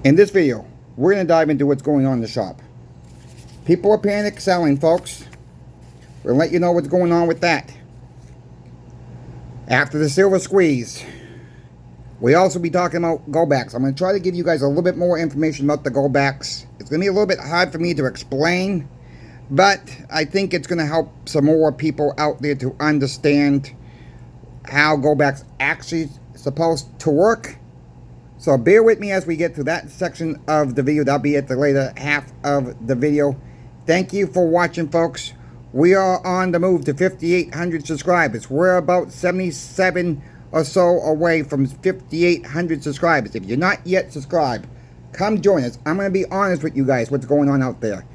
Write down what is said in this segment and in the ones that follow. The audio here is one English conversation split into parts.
In this video, we're going to dive into what's going on in the shop. People are panic selling, folks. We're going to let you know what's going on with that. After the silver squeeze, we also be talking about goldbacks. I'm going to try to give you guys a little bit more information about the goldbacks. It's going to be a little bit hard for me to explain, but I think it's going to help some more people out there to understand how goldbacks actually supposed to work. So bear with me as we get to that section of the video. That'll be at the later half of the video. Thank you for watching, folks. We are on the move to 5,800 subscribers. We're about 77 or so away from 5,800 subscribers. If you're not yet subscribed, come join us. I'm going to be honest with you guys what's going on out there.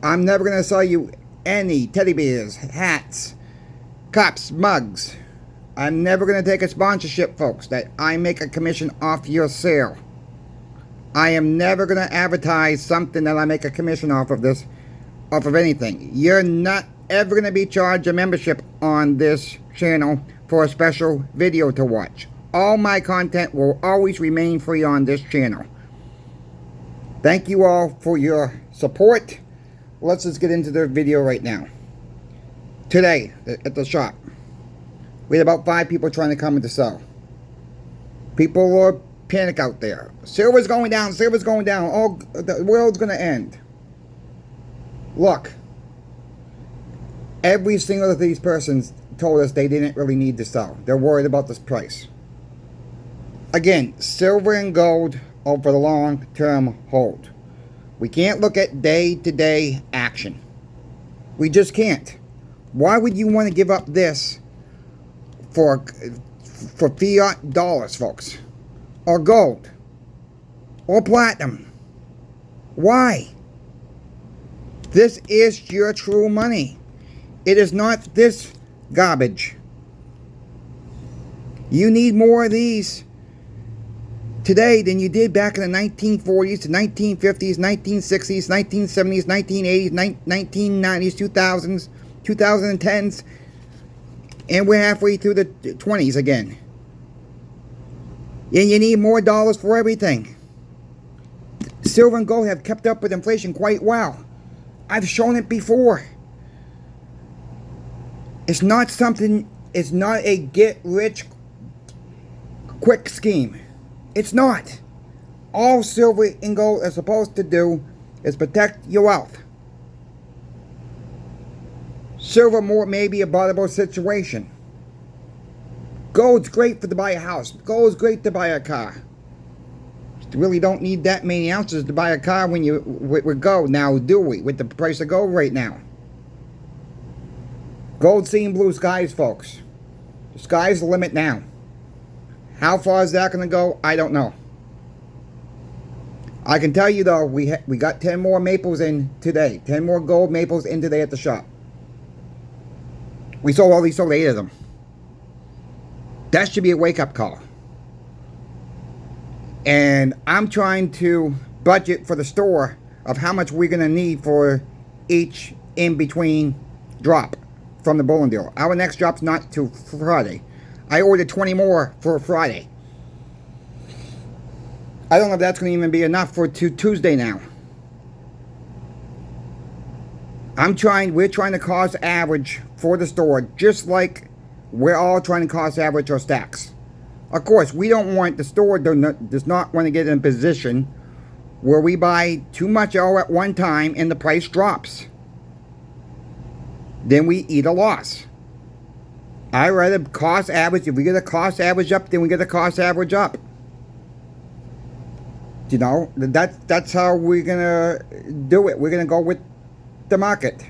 I'm never going to sell you any teddy bears, hats, cups, mugs. I'm never going to take a sponsorship, folks, that I make a commission off your sale. I am never going to advertise something that I make a commission off of anything. You're not ever going to be charged a membership on this channel for a special video to watch. All my content will always remain free on this channel. Thank you all for your support. Let's just get into the video right now. Today, at the shop, we had about 5 people trying to come in to sell. People are panic out there. Silver's going down, silver's going down. Oh, the world's going to end. Look, every single of these persons told us they didn't really need to sell. They're worried about this price. Again, silver and gold are for the long-term hold. We can't look at day-to-day action. We just can't. Why would you want to give up this for fiat dollars, folks, or gold, or platinum? Why? This is your true money. It is not this garbage. You need more of these today than you did back in the 1940s, the 1950s, 1960s, 1970s, 1980s, 1990s, 2000s, 2010s. And we're halfway through the 20s again. And you need more dollars for everything. Silver and gold have kept up with inflation quite well. I've shown it before. It's not something, it's not a get-rich-quick scheme. It's not. All silver and gold are supposed to do is protect your wealth. Silver more may be a vulnerable situation. Gold's great to buy a house. Gold's great to buy a car. You really don't need that many ounces to buy a car when you with gold now, do we? With the price of gold right now. Gold's seeing blue skies, folks. The sky's the limit now. How far is that going to go? I don't know. I can tell you though, we got 10 more maples in today. 10 more gold maples in today at the shop. We sold 8 of them. That should be a wake-up call. And I'm trying to budget for the store of how much we're going to need for each in-between drop from the bullion deal. Our next drop's not till Friday. I ordered 20 more for Friday. I don't know if that's going to even be enough for Tuesday now. We're trying to cost average for the store, just like we're all trying to cost average our stacks. Of course, we don't want, the store does not want to get in a position where we buy too much all at one time and the price drops. Then we eat a loss. I rather cost average. If we get a cost average up, then we get a cost average up. You know, that's how we're gonna do it. We're gonna go with the market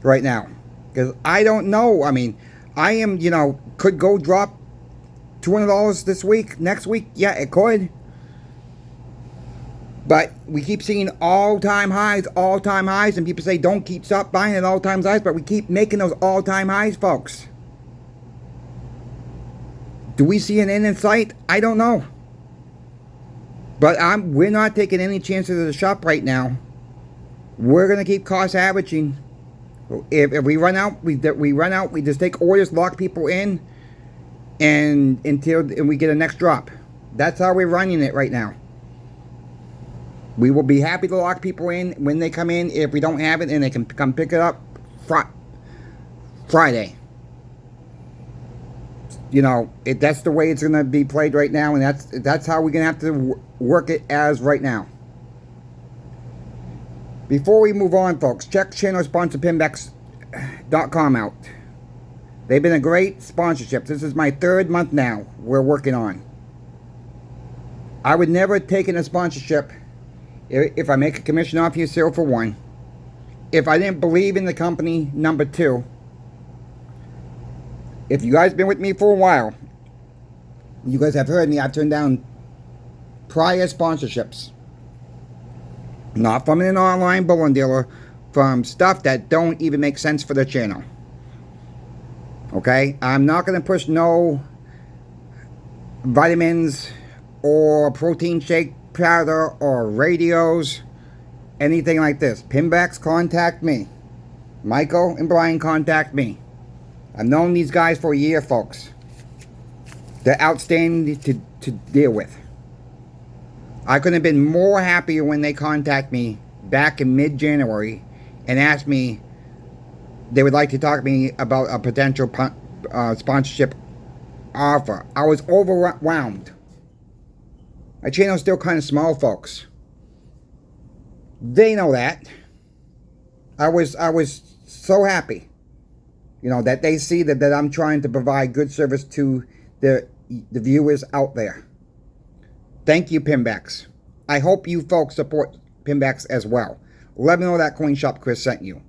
right now, because I don't know. I mean, I am, could gold drop $200 this week, next week? Yeah, it could. But we keep seeing all-time highs, and people say don't stop buying at all-time highs, but we keep making those all-time highs, folks. Do we see an end in sight? I don't know. But we're not taking any chances at the shop right now. We're going to keep cost averaging. If we run out, we just take orders, lock people in, and until we get a next drop. That's how we're running it right now. We will be happy to lock people in when they come in if we don't have it, and they can come pick it up Friday. You know, that's the way it's going to be played right now, and that's how we're going to have to work it as right now. Before we move on, folks, check channel sponsor pinbacks.com out. They've been a great sponsorship. This is my 3rd month now we're working on. I would never take in a sponsorship if I make a commission off your sale, for one. If I didn't believe in the company, number 2. If you guys been with me for a while, you guys have heard me, I've turned down prior sponsorships. Not from an online bullion dealer, from stuff that don't even make sense for the channel. Okay? I'm not going to push no vitamins or protein shake powder or radios, anything like this. Pinbacks, contact me. Michael and Brian, contact me. I've known these guys for a year, folks. They're outstanding to deal with. I couldn't have been more happier when they contacted me back in mid-January and asked me they would like to talk to me about a potential sponsorship offer. I was overwhelmed. My channel's still kind of small, folks. They know that. I was so happy, you know, that they see that I'm trying to provide good service to the viewers out there. Thank you, Pinbacks. I hope you folks support Pinbacks as well. Let me know that Coin Shop Chris sent you.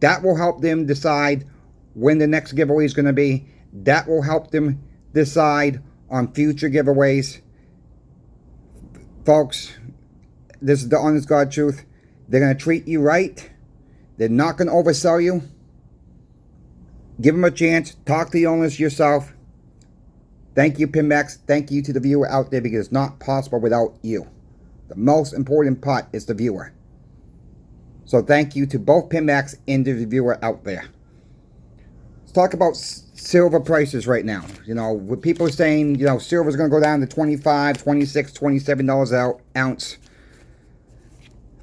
That will help them decide when the next giveaway is going to be. That will help them decide on future giveaways. Folks, this is the honest God truth. They're going to treat you right. They're not going to oversell you. Give them a chance. Talk to the owners yourself. Thank you, Pinbacks. Thank you to the viewer out there, because it's not possible without you. The most important part is the viewer. So thank you to both Pinbacks and the viewer out there. Let's talk about silver prices right now. You know, with people saying, you know, silver's going to go down to $25, $26, $27 an ounce.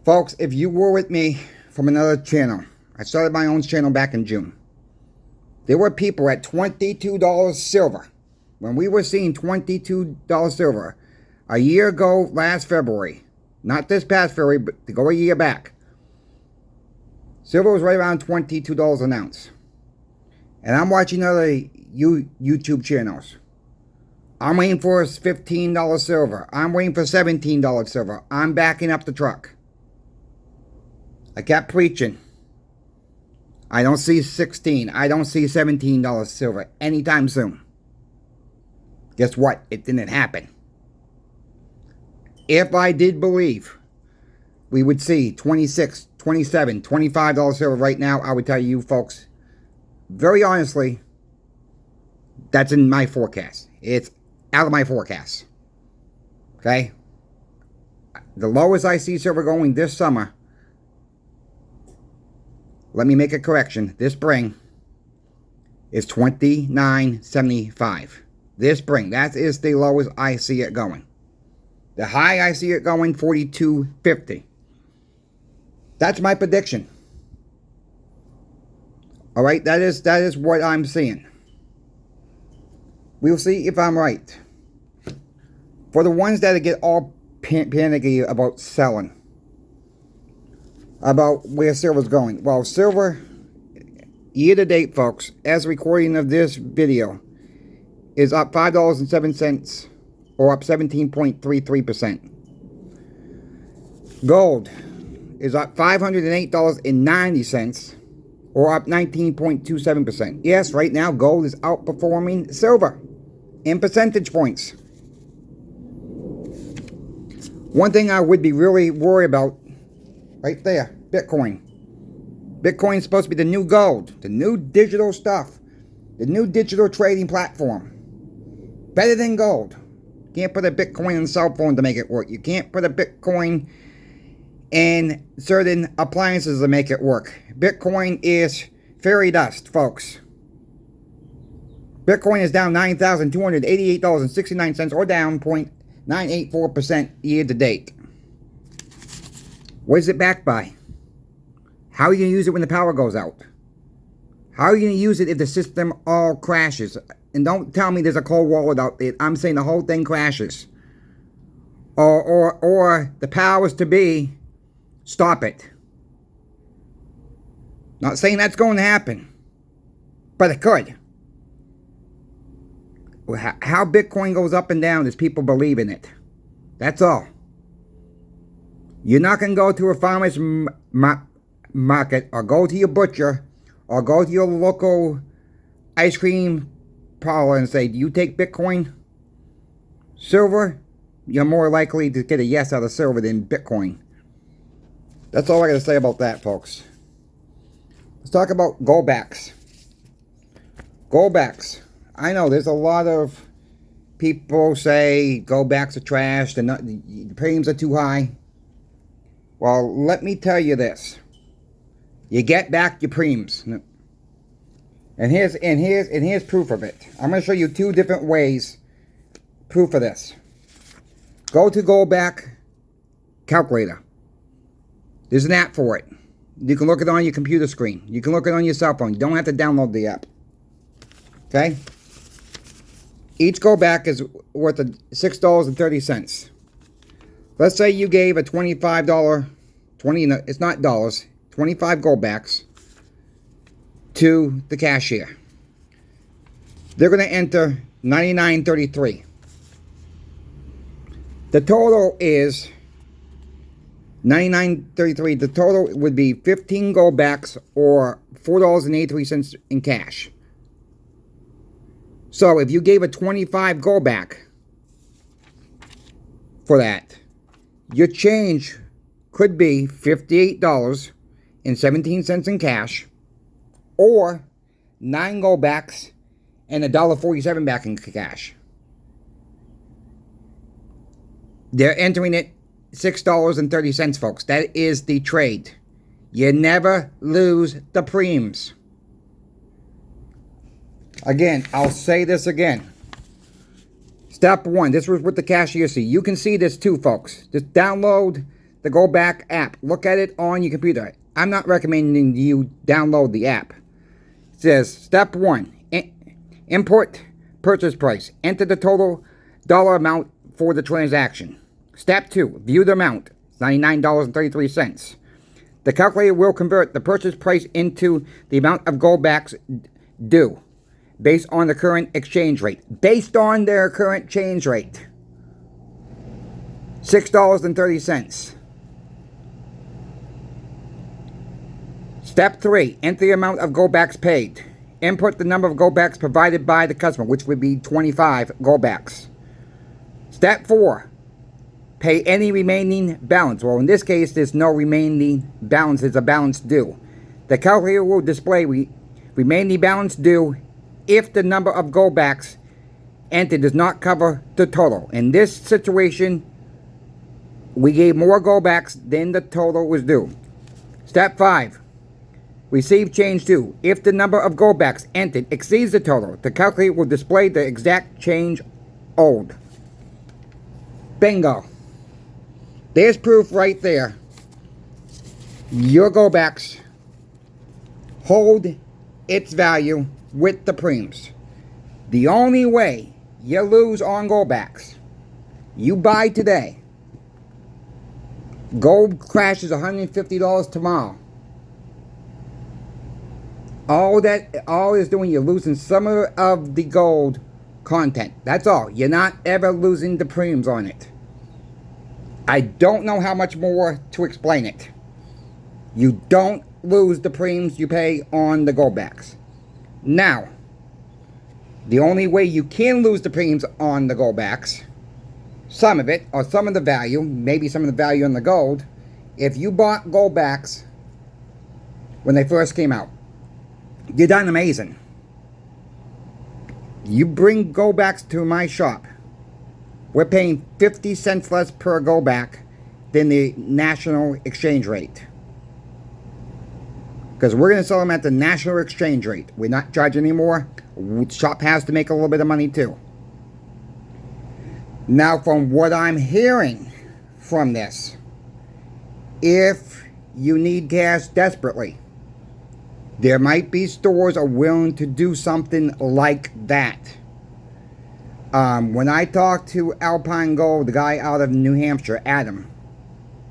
Folks, if you were with me from another channel, I started my own channel back in June. There were people at $22 silver. When we were seeing $22 silver a year ago, last February, not this past February, but to go a year back, silver was right around $22 an ounce. And I'm watching other YouTube channels. I'm waiting for $15 silver. I'm waiting for $17 silver. I'm backing up the truck. I kept preaching. I don't see $16. I don't see $17 silver anytime soon. Guess what? It didn't happen. If I did believe we would see $26, $27, $25 silver right now, I would tell you folks, very honestly, that's in my forecast. It's out of my forecast. Okay? The lowest I see silver going this summer, let me make a correction, this spring, is $29.75. This spring, that is the lowest I see it going. The high I see it going, $42.50. That's my prediction. All right, that is what I'm seeing. We'll see if I'm right. For the ones that get all panicky about selling, about where silver's going. Well, silver, year to date, folks, as recording of this video, is up $5.07, or up 17.33%. Gold is up $508.90, or up 19.27%. Yes, right now gold is outperforming silver in percentage points. One thing I would be really worried about, right there, Bitcoin. Bitcoin is supposed to be the new gold, the new digital stuff, the new digital trading platform. Better than gold. You can't put a Bitcoin in a cell phone to make it work. You can't put a Bitcoin in certain appliances to make it work. Bitcoin is fairy dust, folks. Bitcoin is down $9,288.69, or down 0.984% year to date. What is it backed by? How are you going to use it when the power goes out? How are you going to use it if the system all crashes? And don't tell me there's a cold wallet out there. I'm saying the whole thing crashes. Or the powers to be stop it. Not saying that's going to happen, but it could. How Bitcoin goes up and down is people believe in it. That's all. You're not going to go to a farmer's market or go to your butcher or go to your local ice cream parlor and say, do you take Bitcoin? Silver? You're more likely to get a yes out of silver than Bitcoin. That's all I got to say about that, folks. Let's talk about goldbacks. Goldbacks. I know there's a lot of people say goldbacks are trash, the premiums are too high. Well, let me tell you this. You get back your premiums. And here's proof of it. I'm going to show you two different ways. Proof of this. Go to Goldback Calculator. There's an app for it. You can look it on your computer screen. You can look it on your cell phone. You don't have to download the app. Okay? Each Goldback is worth $6.30. Let's say you gave a it's not dollars, 25 Goldbacks to the cashier. They're going to enter $99.33. The total is $99.33. The total would be 15 Goldbacks or $4.83 in cash. So if you gave a 25 Goldback for that, your change could be $58.17 in cash, or 9 Goldbacks and $1.47 back in cash. They're entering it $6.30, folks. That is the trade. You never lose the preems. Again, I'll say this again. Step 1. This was with the cashier see. You can see this too, folks. Just download the Goldback app. Look at it on your computer. I'm not recommending you download the app. It says, Step 1. Import purchase price. Enter the total dollar amount for the transaction. Step 2. View the amount. $99.33. The calculator will convert the purchase price into the amount of Goldbacks due, based on the current exchange rate. Based on their current exchange rate. $6.30. Step 3. Enter the amount of Goldbacks paid. Input the number of Goldbacks provided by the customer, which would be 25 Goldbacks. Step 4. Pay any remaining balance. Well, in this case, there's no remaining balance. It's a balance due. The calculator will display remaining balance due if the number of Goldbacks entered does not cover the total. In this situation, we gave more Goldbacks than the total was due. Step 5. Receive change due. If the number of Goldbacks entered exceeds the total, the calculator will display the exact change owed. Bingo. There's proof right there. Your Goldbacks hold its value with the preems. The only way you lose on Goldbacks, you buy today, gold crashes $150 tomorrow. All it's doing, you're losing some of the gold content. That's all. You're not ever losing the preems on it. I don't know how much more to explain it. You don't lose the preems you pay on the Goldbacks. Now, the only way you can lose the premiums on the Goldbacks, some of it, or some of the value, maybe some of the value on the gold, if you bought Goldbacks when they first came out, you done amazing. You bring Goldbacks to my shop, we're paying 50 cents less per Goldback than the national exchange rate. Because we're going to sell them at the national exchange rate. We're not charging anymore. The shop has to make a little bit of money too. Now, from what I'm hearing from this, if you need cash desperately. There might be stores are willing to do something like that. When I talked to Alpine Gold, the guy out of New Hampshire, Adam,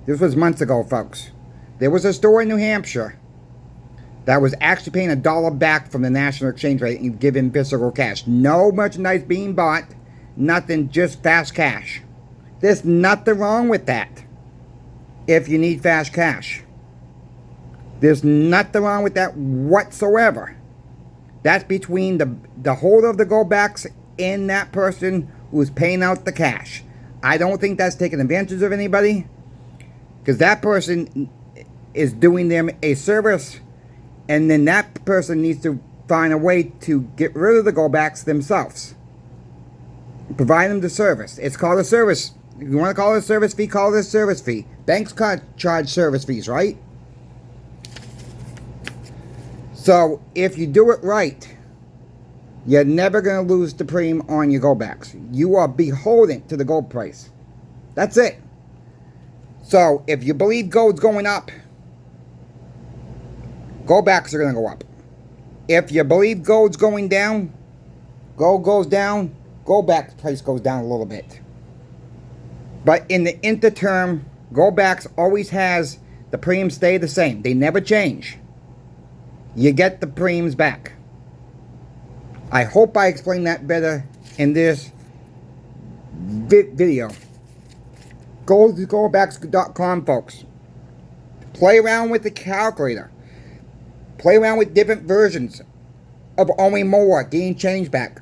this was months ago, folks. There was a store in New Hampshire that was actually paying $1 back from the national exchange rate and giving physical cash. No merchandise being bought, nothing, just fast cash. There's nothing wrong with that if you need fast cash. There's nothing wrong with that whatsoever. That's between the holder of the goldbacks and that person who's paying out the cash. I don't think that's taking advantage of anybody, because that person is doing them a service, and then that person needs to find a way to get rid of the goldbacks themselves. Provide them the service. It's called a service. If you want to call it a service fee, call it a service fee. Banks charge service fees, right? So if you do it right, you're never going to lose the premium on your goldbacks. You are beholden to the gold price. That's it. So if you believe gold's going up, goldbacks are going to go up. If you believe gold's going down, gold goes down, goldback price goes down a little bit. But in the interterm, goldbacks always has the premiums stay the same. They never change. You get the premiums back. I hope I explained that better in this video. Go to goldbacks.com, folks. Play around with the calculator. Play around with different versions of owing more, getting change back.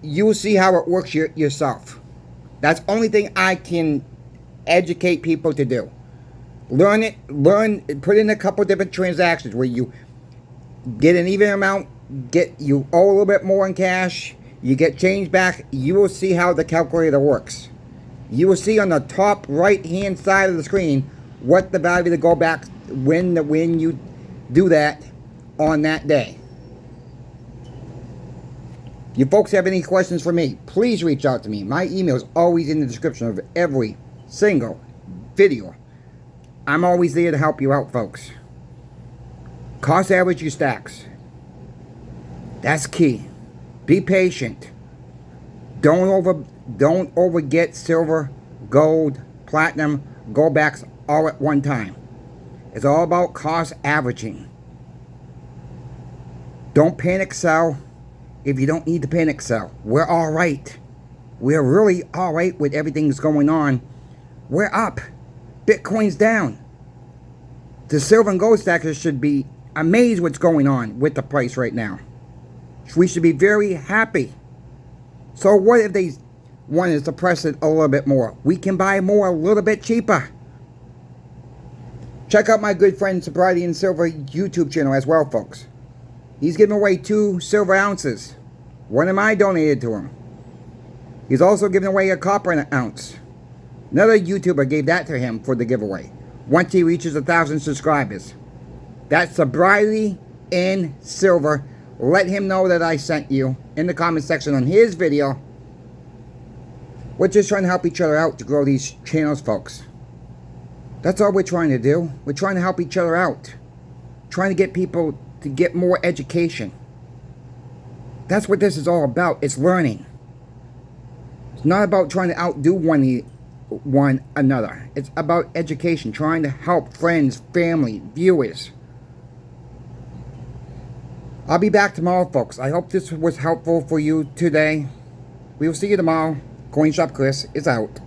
You'll see how it works yourself. That's the only thing I can educate people to do. Learn it, put in a couple different transactions where you get an even amount, you owe a little bit more in cash, you get change back. You will see how the calculator works. You will see on the top right hand side of the screen what the value of the goldback when you do that on that day. If you folks have any questions for me, please reach out to me. My email is always in the description of every single video. I'm always there to help you out, folks. Cost average your stacks. That's key. Be patient. Don't overget silver, gold, platinum, goldbacks all at one time. It's all about cost averaging. Don't panic sell if you don't need to panic sell. We're all right. We're really all right with everything that's going on. We're up. Bitcoin's down. The silver and gold stackers should be amazed what's going on with the price right now. We should be very happy. So what if they wanted to suppress it a little bit more? We can buy more a little bit cheaper. Check out my good friend Sobriety and Silver YouTube channel as well, folks. He's giving away 2 silver ounces. One of mine donated to him. He's also giving away a copper an ounce. Another YouTuber gave that to him for the giveaway once he reaches 1,000 subscribers. That's Sobriety and Silver. Let him know that I sent you in the comment section on his video. We're just trying to help each other out to grow these channels, folks. That's all we're trying to do. We're trying to help each other out. Trying to get people to get more education. That's what this is all about. It's learning. It's not about trying to outdo one another. It's about education. Trying to help friends, family, viewers. I'll be back tomorrow, folks. I hope this was helpful for you today. We will see you tomorrow. Coin Shop Chris is out.